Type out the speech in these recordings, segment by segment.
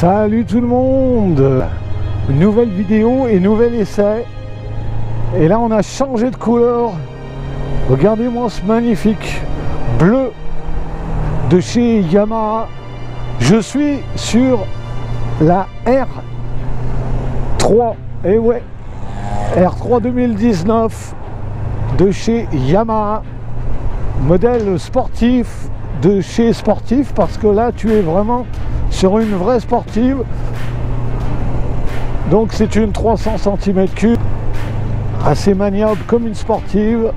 Salut tout le monde, nouvelle vidéo et nouvel essai. Et là on a changé de couleur. Regardez-moi ce magnifique bleu de chez Yamaha. Je suis sur la R3. Et ouais, R3 2019 de chez Yamaha. Modèle sportif de chez Sportif, parce que là tu es vraiment sur une vraie sportive. Donc c'est une 300 cm3 assez maniable comme une sportive.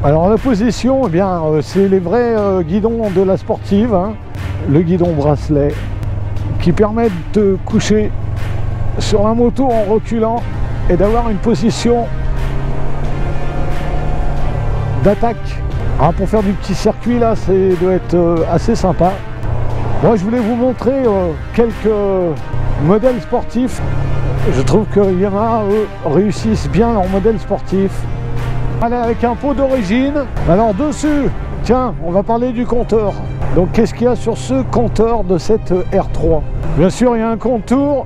Alors la position, eh bien c'est les vrais guidons de la sportive, hein. Le guidon bracelet qui permet de te coucher sur la moto en reculant et d'avoir une position d'attaque. Alors pour faire du petit circuit là, ça doit être assez sympa. Moi je voulais vous montrer quelques modèles sportifs. Je trouve que Yamaha réussissent bien leurs modèles sportifs. Allez, avec un pot d'origine. Alors dessus, tiens, on va parler du compteur. Donc qu'est-ce qu'il y a sur ce compteur de cette R3? Bien sûr il y a un contour,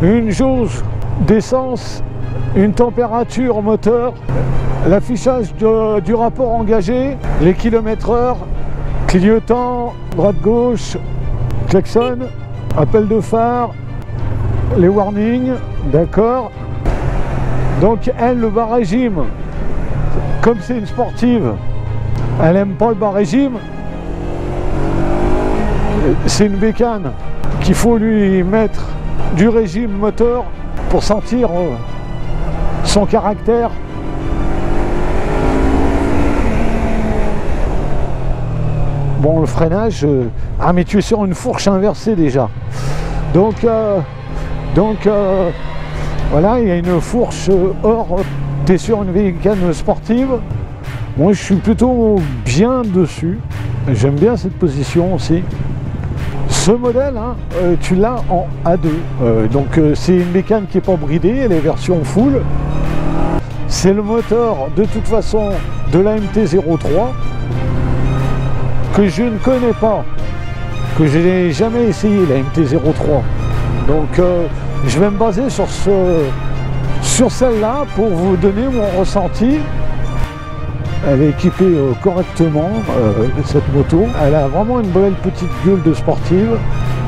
une jauge d'essence, une température moteur, l'affichage du rapport engagé, les kilomètres/heure, clignotant, droite-gauche, klaxon, appel de phare, les warnings, d'accord. Donc elle, le bas régime, comme c'est une sportive, elle n'aime pas le bas régime. C'est une bécane qu'il faut lui mettre du régime moteur pour sentir son caractère. Bon, le freinage, ah mais tu es sur une fourche inversée déjà. Donc voilà, il y a une fourche hors, tu es sur une bécane sportive. Moi je suis plutôt bien dessus, j'aime bien cette position aussi. Ce modèle, hein, tu l'as en A2, donc c'est une bécane qui n'est pas bridée, elle est version full. C'est le moteur de toute façon de la MT-03 que je ne connais pas, que je n'ai jamais essayé, la MT-03. Donc je vais me baser sur celle-là pour vous donner mon ressenti. Elle est équipée correctement, cette moto. Elle a vraiment une belle petite gueule de sportive.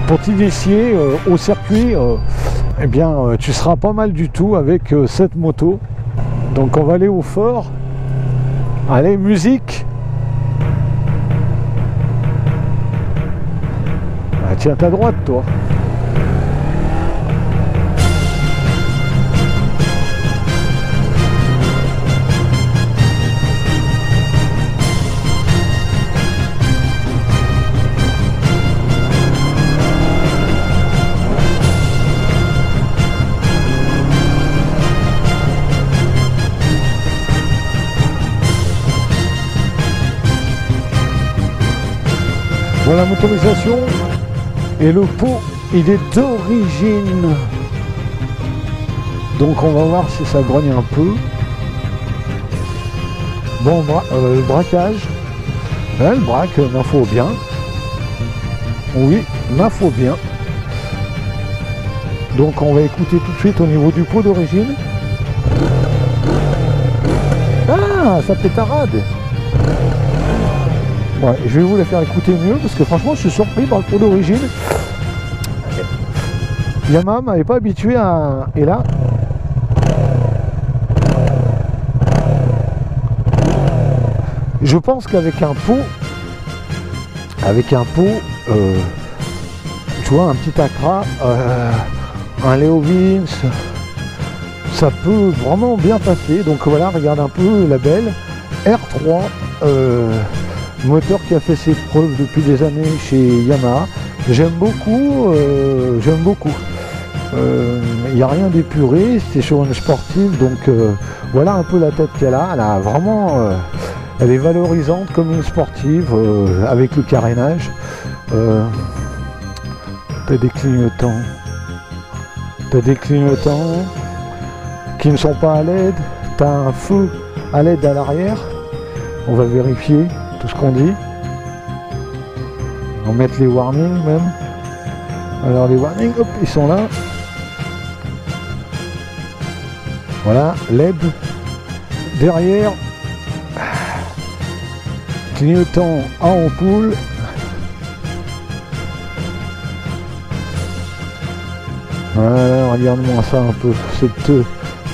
Pour t'initier au circuit, eh bien, tu seras pas mal du tout avec cette moto. Donc on va aller au fort. Allez, musique. Ah, tiens ta droite, toi. Bon, la motorisation et le pot, il est d'origine. Donc on va voir si ça grogne un peu. Bon, le braquage, elle braque, ma faut bien. Oui, ma faut bien. Donc on va écouter tout de suite au niveau du pot d'origine. Ah, ça pétarade. Ouais, je vais vous la faire écouter mieux parce que franchement je suis surpris par le pot d'origine. Yamaha m'avait pas habitué à... Et là, je pense qu'avec un pot, tu vois, un petit Accra, un Leo Vince, ça peut vraiment bien passer. Donc voilà, regarde un peu la belle R3, moteur qui a fait ses preuves depuis des années chez Yamaha. J'aime beaucoup, il n'y a rien d'épuré, c'est sur une sportive, donc voilà un peu la tête qu'elle a. Elle a vraiment, elle est valorisante comme une sportive, avec le carénage. T'as des clignotants qui ne sont pas à LED, t'as un feu à LED à l'arrière. On va vérifier tout ce qu'on dit. On va mettre les warnings même. Alors les warnings, hop, ils sont là. Voilà, LED. Derrière, clignotant à ampoule. Voilà, regarde-moi ça un peu, cette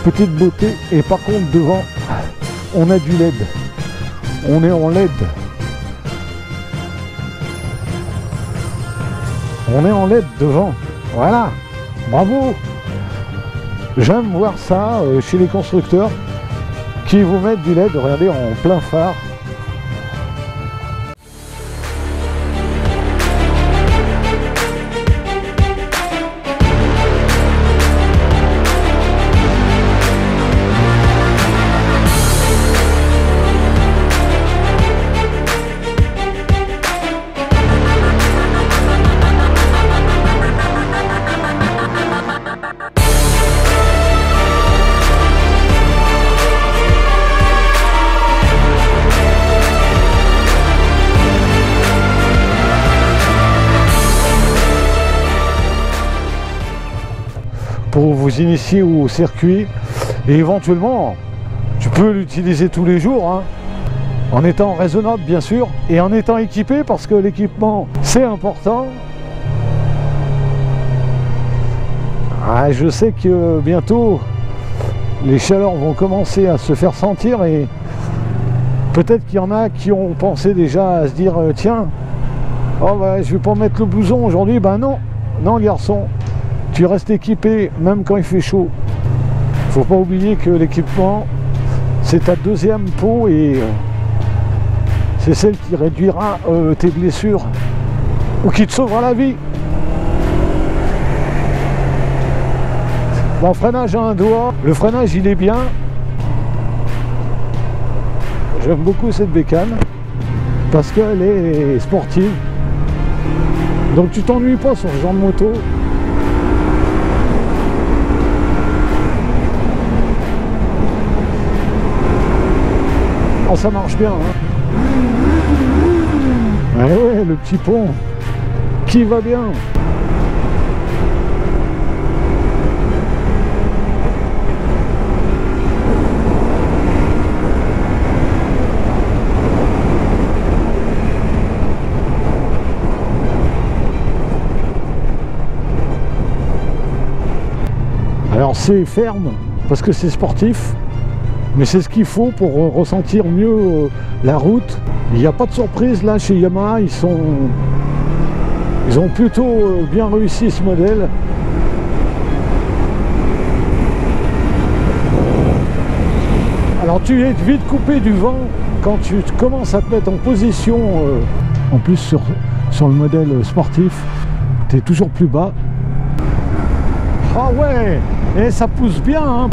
petite beauté. Et par contre, devant, on a du LED. On est en LED. On est en LED devant. Voilà. Bravo. J'aime voir ça chez les constructeurs qui vous mettent du LED, regardez, en plein phare. Pour vous initier au circuit et éventuellement tu peux l'utiliser tous les jours hein, en étant raisonnable bien sûr et en étant équipé parce que l'équipement c'est important. Ah, je sais que bientôt les chaleurs vont commencer à se faire sentir et peut-être qu'il y en a qui ont pensé déjà à se dire tiens, oh bah, je vais pas mettre le blouson aujourd'hui. Ben non, non garçon, tu restes équipé même quand il fait chaud. Faut pas oublier que l'équipement c'est ta deuxième peau et c'est celle qui réduira tes blessures ou qui te sauvera la vie. Bon, freinage à un doigt, le freinage il est bien. J'aime beaucoup cette bécane parce qu'elle est sportive. Donc tu t'ennuies pas sur ce genre de moto. Oh, ça marche bien hein. Ouais, le petit pont qui va bien. Alors c'est ferme parce que c'est sportif, mais c'est ce qu'il faut pour ressentir mieux la route. Il n'y a pas de surprise là chez Yamaha, ils ont plutôt bien réussi ce modèle. Alors tu es vite coupé du vent quand tu commences à te mettre en position, en plus sur le modèle sportif, tu es toujours plus bas. Ah ouais, et ça pousse bien hein.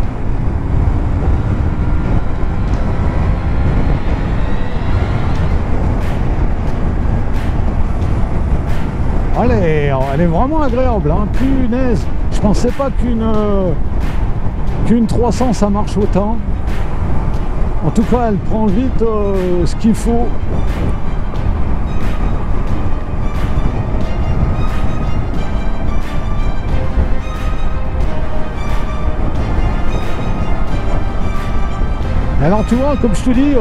Elle est vraiment agréable hein. Punaise, je pensais pas qu'une 300 ça marche autant. En tout cas elle prend vite ce qu'il faut. Alors tu vois, comme je te dis,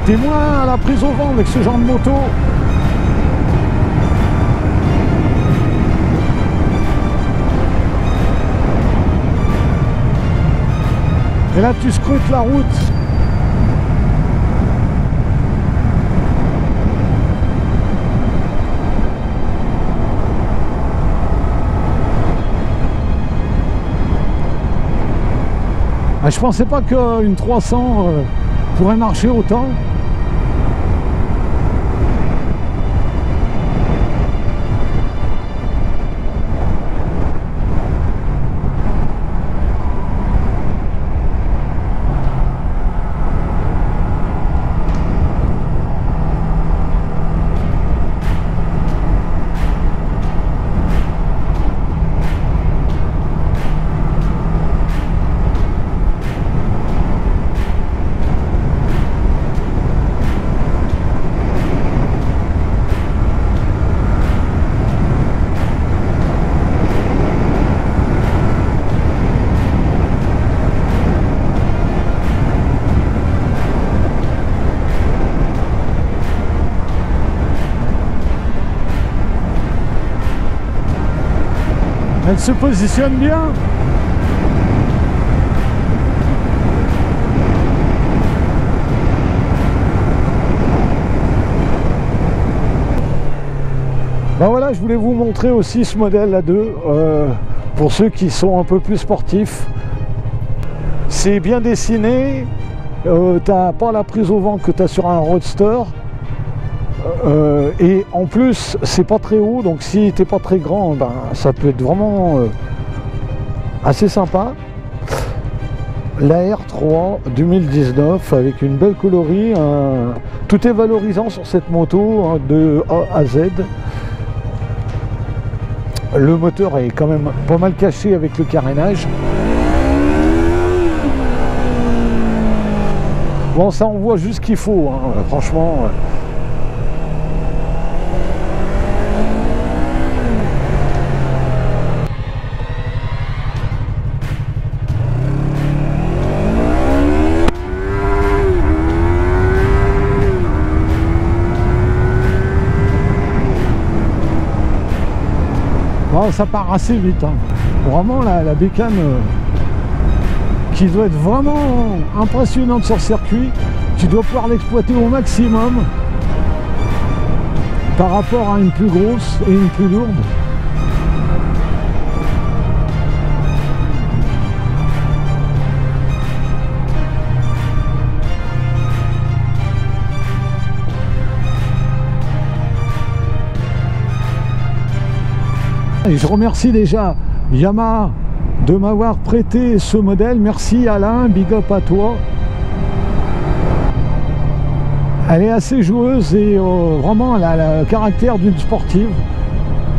t'es moins à la prise au vent avec ce genre de moto. Et là tu scrutes la route. Ah, je pensais pas qu'une 300 pourrait marcher autant. Elle se positionne bien. Ben voilà, je voulais vous montrer aussi ce modèle à deux, pour ceux qui sont un peu plus sportifs. C'est bien dessiné, t'as pas la prise au vent que tu as sur un Roadster, et en plus c'est pas très haut, donc si t'es pas très grand, ben, ça peut être vraiment assez sympa. La R3 2019 avec une belle coloris, tout est valorisant sur cette moto, hein, de A à Z. Le moteur est quand même pas mal caché avec le carénage. Bon, ça envoie juste ce qu'il faut, hein, franchement. Bon, ça part assez vite, hein. Vraiment la bécane qui doit être vraiment impressionnante sur circuit. Tu dois pouvoir l'exploiter au maximum par rapport à une plus grosse et une plus lourde. Et je remercie déjà Yamaha de m'avoir prêté ce modèle. Merci Alain, big up à toi. Elle est assez joueuse et vraiment elle a le caractère d'une sportive.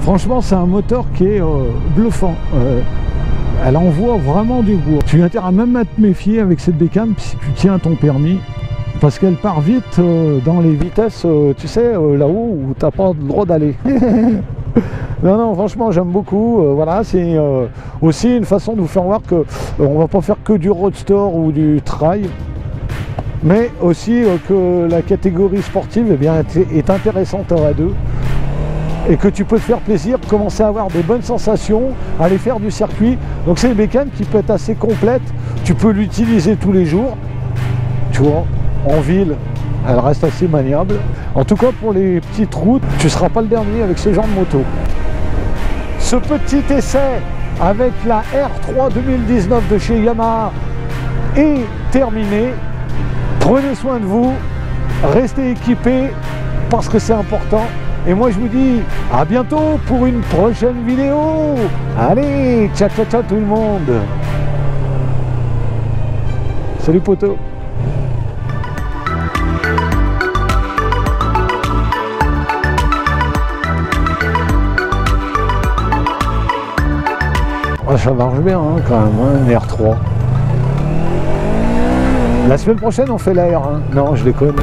Franchement, c'est un moteur qui est bluffant. Elle envoie vraiment du goût. Tu as intérêt à même à te méfier avec cette bécane si tu tiens ton permis, parce qu'elle part vite dans les vitesses, tu sais, là-haut où tu n'as pas le droit d'aller. Non, non, franchement, j'aime beaucoup. Voilà, c'est aussi une façon de vous faire voir que on va pas faire que du roadster ou du trail, mais aussi que la catégorie sportive eh bien, est intéressante à deux, et que tu peux te faire plaisir, commencer à avoir des bonnes sensations, aller faire du circuit. Donc c'est une bécane qui peut être assez complète. Tu peux l'utiliser tous les jours, tu vois, en ville. Elle reste assez maniable. En tout cas, pour les petites routes, tu ne seras pas le dernier avec ce genre de moto. Ce petit essai avec la R3 2019 de chez Yamaha est terminé. Prenez soin de vous, restez équipés parce que c'est important. Et moi, je vous dis à bientôt pour une prochaine vidéo. Allez, ciao, ciao, ciao tout le monde. Salut poto. Ah, ça marche bien hein, quand même, hein, une R3. La semaine prochaine on fait la R1. Non, je déconne.